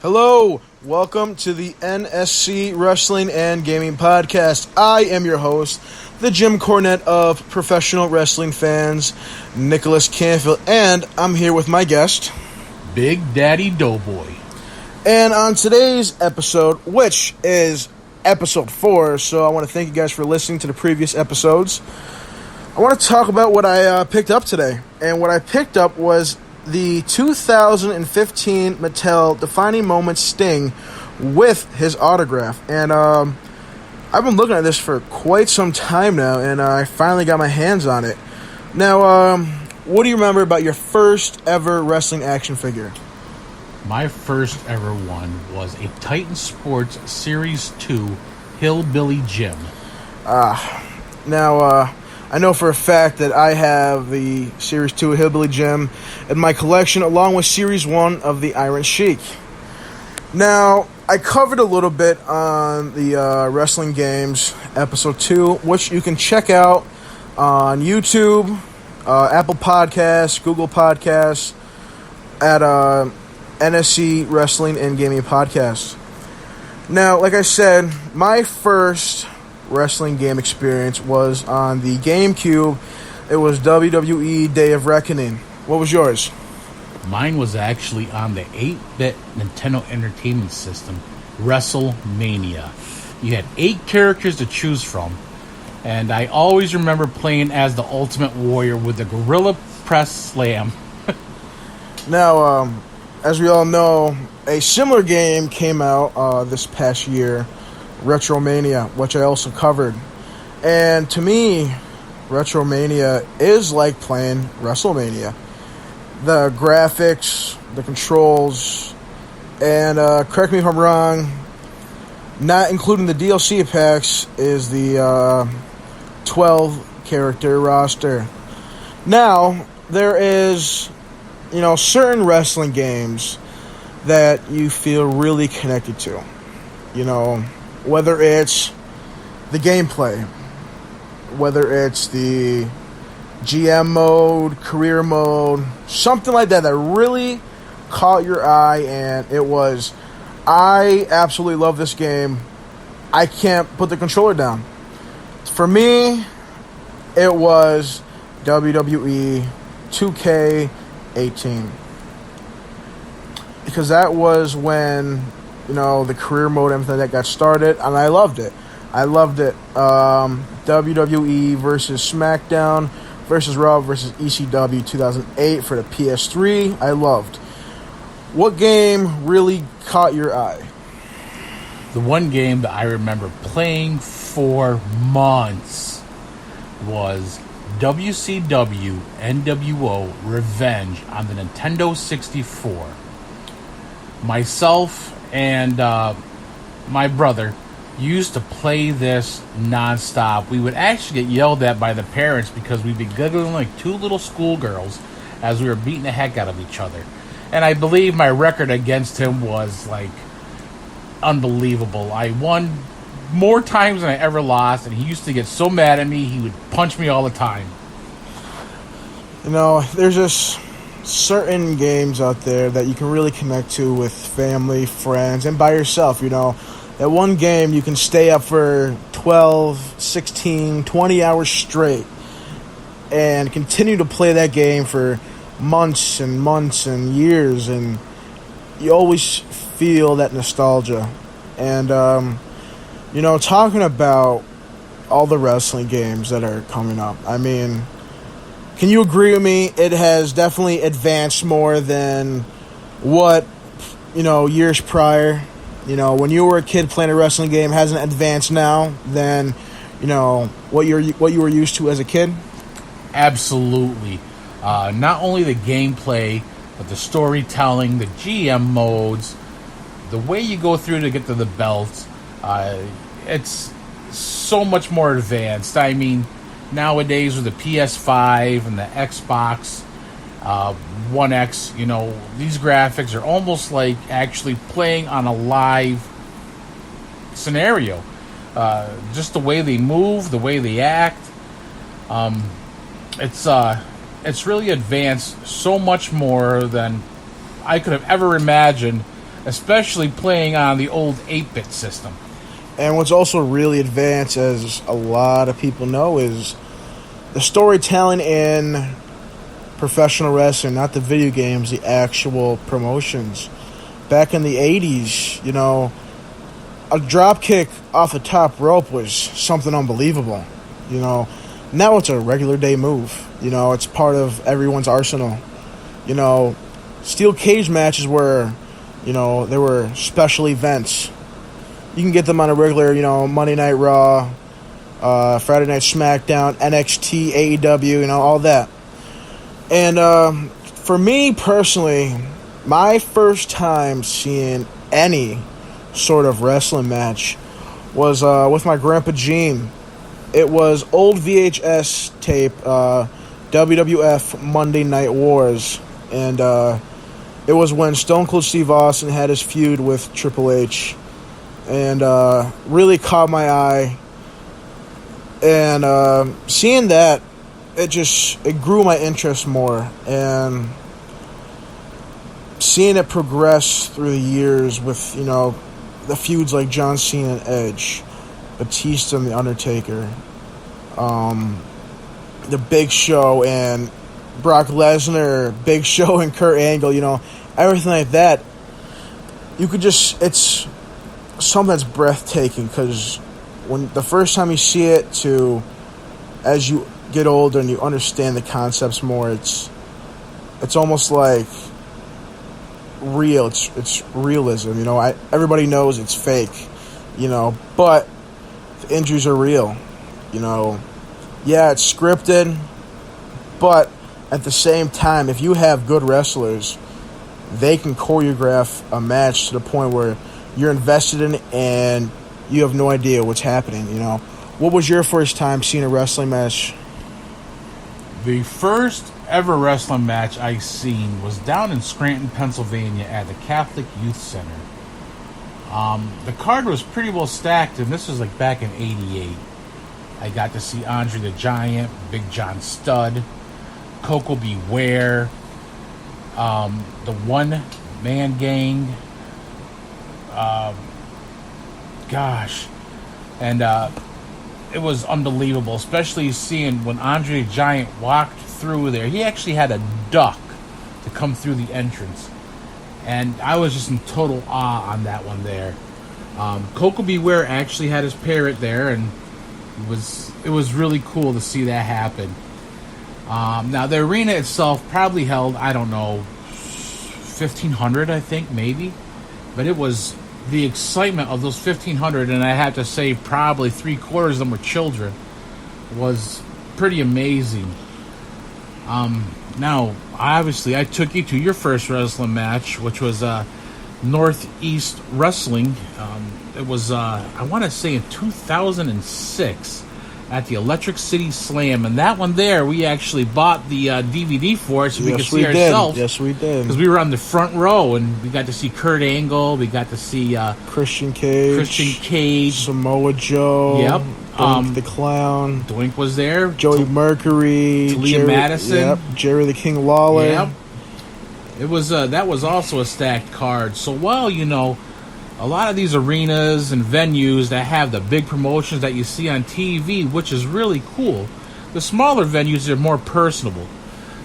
Hello, welcome to the NSC Wrestling and Gaming Podcast. I am your host, the Jim Cornette of professional wrestling fans, Nicholas Canfield, and I'm here with my guest, Big Daddy Doughboy. And on today's episode, which is episode 4, so I want to thank you guys for listening to the previous episodes. I want to talk about what I picked up today, and what I picked up was the 2015 Mattel Defining Moments Sting with his autograph. And I've been looking at this for quite some time now, and I finally got my hands on it. Now, what do you remember about your first ever wrestling action figure? My first ever one was a Titan Sports Series 2 Hillbilly Jim. Now, I know for a fact that I have the Series 2 Hillbilly Jim in my collection, along with Series 1 of the Iron Sheik. Now, I covered a little bit on the Wrestling Games Episode 2, which you can check out on YouTube, Apple Podcasts, Google Podcasts, at NSC Wrestling and Gaming Podcast. Now, like I said, my first wrestling game experience was on the GameCube. It was WWE Day of Reckoning. What was yours? Mine was actually on the 8-bit Nintendo Entertainment System, WrestleMania. You had 8 characters to choose from, and I always remember playing as the Ultimate Warrior with the Gorilla Press Slam. Now, as we all know, a similar game came out this past year, Retromania, which I also covered. And to me, Retromania is like playing WrestleMania. The graphics, the controls, and correct me if I'm wrong, not including the DLC packs, is the 12-character roster. Now, there is, certain wrestling games that you feel really connected to. Whether it's the gameplay, whether it's the GM mode, career mode, something like that really caught your eye, and it was, I absolutely love this game. I can't put the controller down. For me, it was WWE 2K18. Because that was when the career mode and everything that got started, and I loved it. WWE versus SmackDown versus Raw versus ECW 2008 for the PS3, I loved. What game really caught your eye? The one game that I remember playing for months was WCW NWO Revenge on the Nintendo 64. Myself and my brother used to play this nonstop. We would actually get yelled at by the parents because we'd be giggling like two little schoolgirls as we were beating the heck out of each other. And I believe my record against him was like unbelievable. I won more times than I ever lost, and he used to get so mad at me he would punch me all the time. There's just certain games out there that you can really connect to with family, friends, and by yourself. That one game you can stay up for 12, 16, 20 hours straight and continue to play that game for months and months and years, and you always feel that nostalgia. And talking about all the wrestling games that are coming up, can you agree with me? It has definitely advanced more than what, years prior. When you were a kid playing a wrestling game hasn't advanced now than, what you were used to as a kid? Absolutely. Not only the gameplay, but the storytelling, the GM modes, the way you go through to get to the belts. It's so much more advanced. Nowadays with the PS5 and the Xbox One X, these graphics are almost like actually playing on a live scenario. Just the way they move, the way they act, it's really advanced so much more than I could have ever imagined especially playing on the old 8-bit system. And what's also really advanced, as a lot of people know, is the storytelling in professional wrestling, not the video games, the actual promotions. Back in the 80s, you know, a drop kick off the top rope was something unbelievable. You know, now it's a regular day move. You know, it's part of everyone's arsenal. You know, steel cage matches were, you know, they were special events. You can get them on a regular, you know, Monday Night Raw, Friday Night SmackDown, NXT, AEW, you know, all that. And for me personally, my first time seeing any sort of wrestling match was with my grandpa Gene. It was old VHS tape, WWF Monday Night Wars. And it was when Stone Cold Steve Austin had his feud with Triple H. And really caught my eye. And seeing that, it grew my interest more. And seeing it progress through the years with, you know, the feuds like John Cena and Edge, Batista and The Undertaker, the Big Show and Brock Lesnar, Big Show and Kurt Angle, you know, everything like that. You could just, it's something that's breathtaking, because when the first time you see it to as you get older and you understand the concepts more, it's almost like real. It's realism, you know. Everybody knows it's fake, you know, but the injuries are real, you know. Yeah, it's scripted, but at the same time, if you have good wrestlers, they can choreograph a match to the point where you're invested in it and you have no idea what's happening, you know. What was your first time seeing a wrestling match? The first ever wrestling match I seen was down in Scranton, Pennsylvania at the Catholic Youth Center. The card was pretty well stacked, and this was like back in '88. I got to see Andre the Giant, Big John Studd, Coco Beware, the One Man Gang, and it was unbelievable, especially seeing when Andre the Giant walked through there. He actually had a duck to come through the entrance, and I was just in total awe on that one there. Coco Beware actually had his parrot there, and it was really cool to see that happen. Now the arena itself probably held, I don't know, 1,500, I think, maybe, but it was the excitement of those 1,500, and I have to say probably 3/4 of them were children, was pretty amazing. Now, obviously, I took you to your first wrestling match, which was Northeast Wrestling. It was, I want to say, in 2006 at the Electric City Slam. And that one there, we actually bought the DVD for it so we could see ourselves. Yes, we did. Because we were on the front row, and we got to see Kurt Angle. We got to see Christian Cage, Samoa Joe. Yep. Doink the Clown. Doink was there. Joey Mercury. Talia Madison. Yep. Jerry the King Lawler. Yep. It was that was also a stacked card. So while, you know, a lot of these arenas and venues that have the big promotions that you see on TV, which is really cool, the smaller venues are more personable.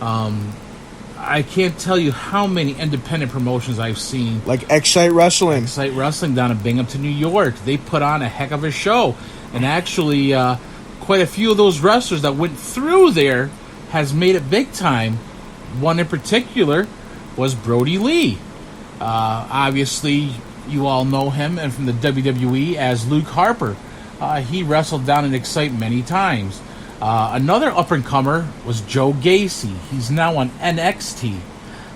I can't tell you how many independent promotions I've seen. Like Excite Wrestling. Excite Wrestling down in Binghamton, New York. They put on a heck of a show. And actually, quite a few of those wrestlers that went through there has made it big time. One in particular was Brody Lee. Obviously, you all know him and from the WWE as Luke Harper. He wrestled down in Excite many times. Another up-and-comer was Joe Gacy. He's now on NXT.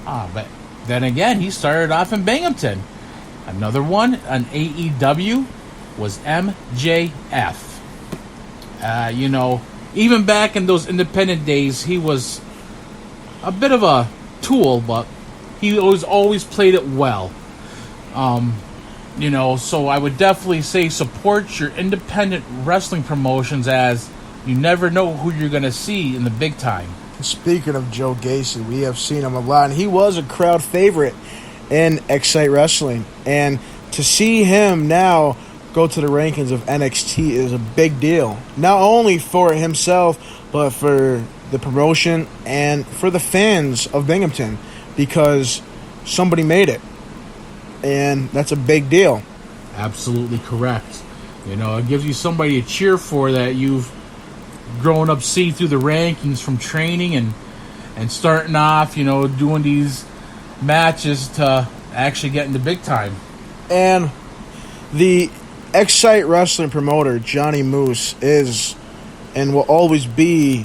But then again, he started off in Binghamton. Another one on AEW was MJF. You know, even back in those independent days, he was a bit of a tool, but he always played it well. You know, so I would definitely say support your independent wrestling promotions, as you never know who you're going to see in the big time. Speaking of Joe Gacy, we have seen him a lot, and he was a crowd favorite in Excite Wrestling. And to see him now go to the rankings of NXT is a big deal. Not only for himself, but for the promotion and for the fans of Binghamton, because somebody made it. And that's a big deal. Absolutely correct. You know, it gives you somebody to cheer for that you've grown up seeing through the rankings from training and starting off, you know, doing these matches to actually getting the big time. And the Excite Wrestling promoter, Johnny Moose, is and will always be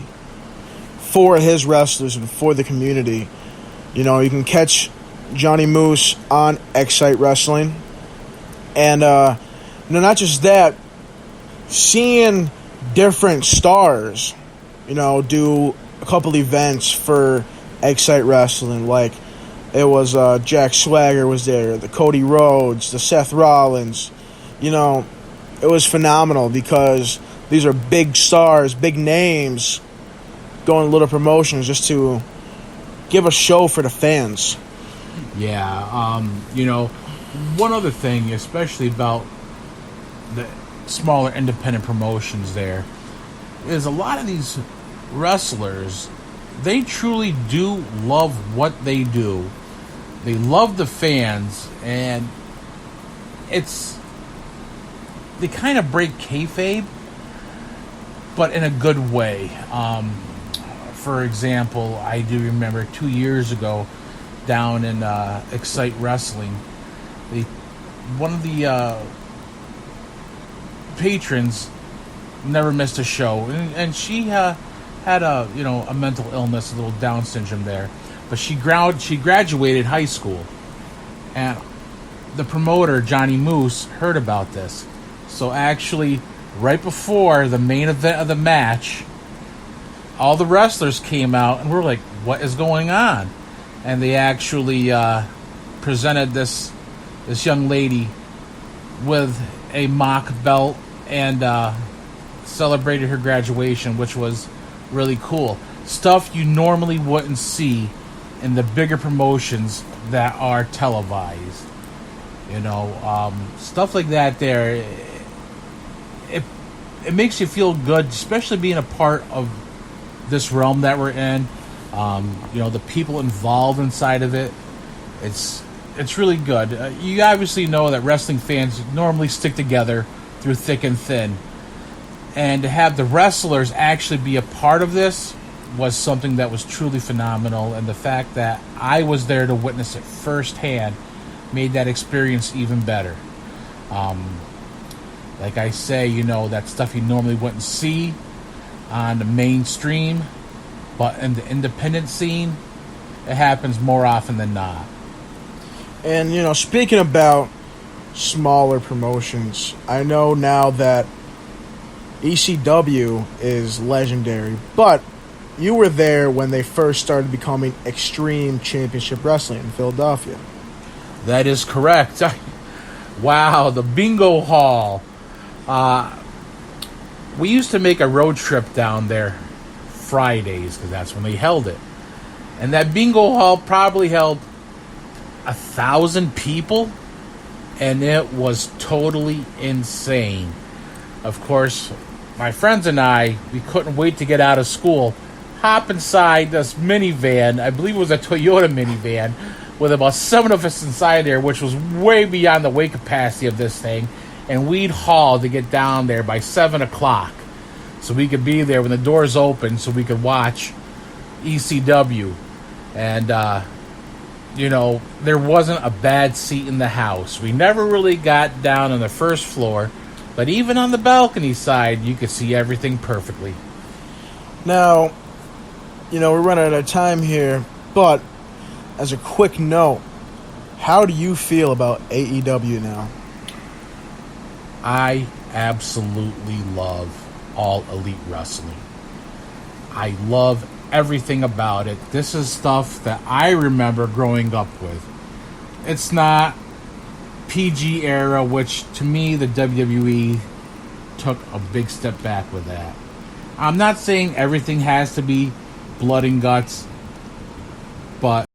for his wrestlers and for the community. You know, you can catch Johnny Moose on Excite Wrestling. And, not just that, seeing different stars, do a couple events for Excite Wrestling. Like, it was Jack Swagger was there, the Cody Rhodes, the Seth Rollins. It was phenomenal because these are big stars, big names, going to little promotions just to give a show for the fans. Yeah, one other thing, especially about the smaller independent promotions there, is a lot of these wrestlers, they truly do love what they do. They love the fans, and they kind of break kayfabe, but in a good way. For example, I do remember 2 years ago down in Excite Wrestling, one of the patrons never missed a show, and she had a mental illness, a little Down syndrome there, but she graduated high school, and the promoter Johnny Moose heard about this. So actually, right before the main event of the match, all the wrestlers came out, and we're like, what is going on? And they actually presented this young lady with a mock belt and celebrated her graduation, which was really cool. Stuff you normally wouldn't see in the bigger promotions that are televised. Stuff like that there, it makes you feel good, especially being a part of this realm that we're in. The people involved inside of it, it's really good. You obviously know that wrestling fans normally stick together through thick and thin, and to have the wrestlers actually be a part of this was something that was truly phenomenal, and the fact that I was there to witness it firsthand made that experience even better. Like I say, that stuff you normally wouldn't see on the mainstream, but in the independent scene, it happens more often than not. And, speaking about smaller promotions, I know now that ECW is legendary, but you were there when they first started becoming Extreme Championship Wrestling in Philadelphia. That is correct. Wow, the bingo hall. We used to make a road trip down there Fridays, because that's when they held it. And that bingo hall probably held 1,000 people, and it was totally insane. Of course, my friends and I, we couldn't wait to get out of school, hop inside this minivan. I believe it was a Toyota minivan, with about 7 of us inside there, which was way beyond the weight capacity of this thing. And we'd haul to get down there by 7 o'clock, so we could be there when the doors open, so we could watch ECW. And, there wasn't a bad seat in the house. We never really got down on the first floor, but even on the balcony side, you could see everything perfectly. Now, we're running out of time here, but as a quick note, how do you feel about AEW now? I absolutely love All Elite Wrestling. I love everything about it. This is stuff that I remember growing up with. It's not PG era, which to me the WWE took a big step back with that. I'm not saying everything has to be blood and guts, but